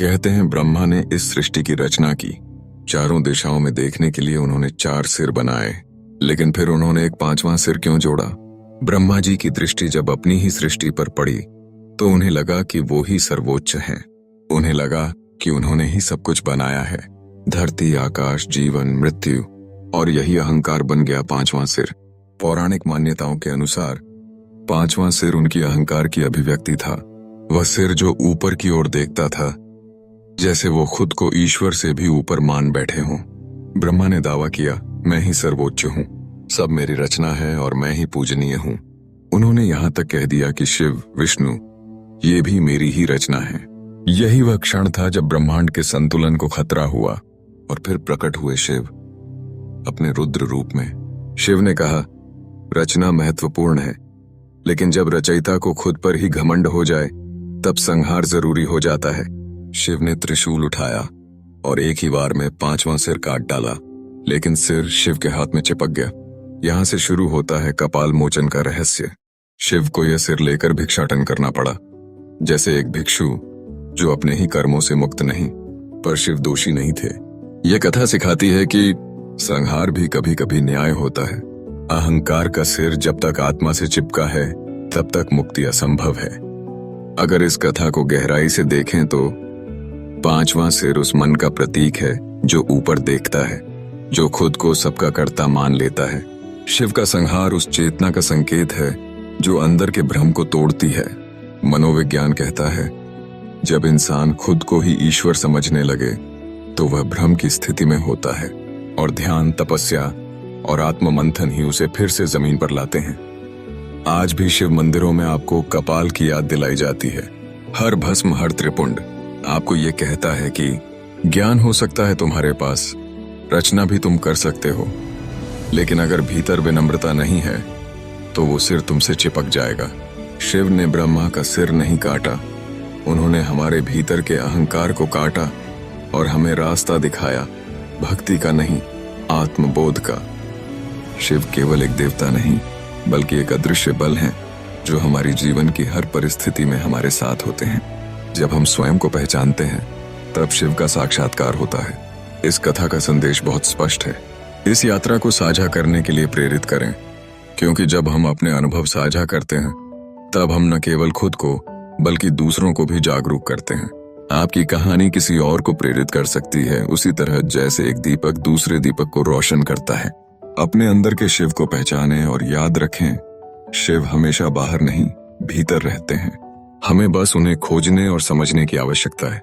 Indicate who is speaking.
Speaker 1: कहते हैं ब्रह्मा ने इस सृष्टि की रचना की। चारों दिशाओं में देखने के लिए उन्होंने 4 सिर बनाए, लेकिन फिर उन्होंने एक 5वां सिर क्यों जोड़ा? ब्रह्मा जी की दृष्टि जब अपनी ही सृष्टि पर पड़ी तो उन्हें लगा कि वो ही सर्वोच्च हैं। उन्हें लगा कि उन्होंने ही सब कुछ बनाया है, धरती, आकाश, जीवन, मृत्यु, और यही अहंकार बन गया 5वां सिर। पौराणिक मान्यताओं के अनुसार 5वां सिर उनकी अहंकार की अभिव्यक्ति था। वह सिर जो ऊपर की ओर देखता था, जैसे वो खुद को ईश्वर से भी ऊपर मान बैठे हों। ब्रह्मा ने दावा किया, मैं ही सर्वोच्च हूँ, सब मेरी रचना है और मैं ही पूजनीय हूँ। उन्होंने यहाँ तक कह दिया कि शिव, विष्णु, ये भी मेरी ही रचना है। यही वह क्षण था जब ब्रह्मांड के संतुलन को खतरा हुआ और फिर प्रकट हुए शिव अपने रुद्र रूप में। शिव ने कहा, रचना महत्वपूर्ण है, लेकिन जब रचयिता को खुद पर ही घमंड हो जाए तब संहार जरूरी हो जाता है। शिव ने त्रिशूल उठाया और एक ही बार में 5वां सिर काट डाला, लेकिन सिर शिव के हाथ में चिपक गया। यहां से शुरू होता है कपाल मोचन का रहस्य। शिव को यह सिर लेकर भिक्षाटन करना पड़ा, जैसे एक भिक्षु जो अपने ही कर्मों से मुक्त नहीं, पर शिव दोषी नहीं थे। यह कथा सिखाती है कि संहार भी कभी कभी न्याय होता है। अहंकार का सिर जब तक आत्मा से चिपका है तब तक मुक्ति असंभव है। अगर इस कथा को गहराई से देखें तो 5वां सिर उस मन का प्रतीक है जो ऊपर देखता है, जो खुद को सबका कर्ता मान लेता है। शिव का संहार उस चेतना का संकेत है जो अंदर के भ्रम को तोड़ती है। मनोविज्ञान कहता है, जब इंसान खुद को ही ईश्वर समझने लगे तो वह भ्रम की स्थिति में होता है, और ध्यान, तपस्या और आत्ममंथन ही उसे फिर से जमीन पर लाते हैं। आज भी शिव मंदिरों में आपको कपाल की याद दिलाई जाती है। हर भस्म, हर त्रिपुंड आपको ये कहता है कि ज्ञान हो सकता है तुम्हारे पास, रचना भी तुम कर सकते हो, लेकिन अगर भीतर विनम्रता नहीं है तो वो सिर तुमसे चिपक जाएगा। शिव ने ब्रह्मा का सिर नहीं काटा, उन्होंने हमारे भीतर के अहंकार को काटा और हमें रास्ता दिखाया, भक्ति का नहीं, आत्मबोध का। शिव केवल एक देवता नहीं, बल्कि एक अदृश्य बल है जो हमारी जीवन की हर परिस्थिति में हमारे साथ होते हैं। जब हम स्वयं को पहचानते हैं तब शिव का साक्षात्कार होता है। इस कथा का संदेश बहुत स्पष्ट है। इस यात्रा को साझा करने के लिए प्रेरित करें, क्योंकि जब हम अपने अनुभव साझा करते हैं तब हम न केवल खुद को बल्कि दूसरों को भी जागरूक करते हैं। आपकी कहानी किसी और को प्रेरित कर सकती है, उसी तरह जैसे एक दीपक दूसरे दीपक को रोशन करता है। अपने अंदर के शिव को पहचानें और याद रखें, शिव हमेशा बाहर नहीं, भीतर रहते हैं। हमें बस उन्हें खोजने और समझने की आवश्यकता है।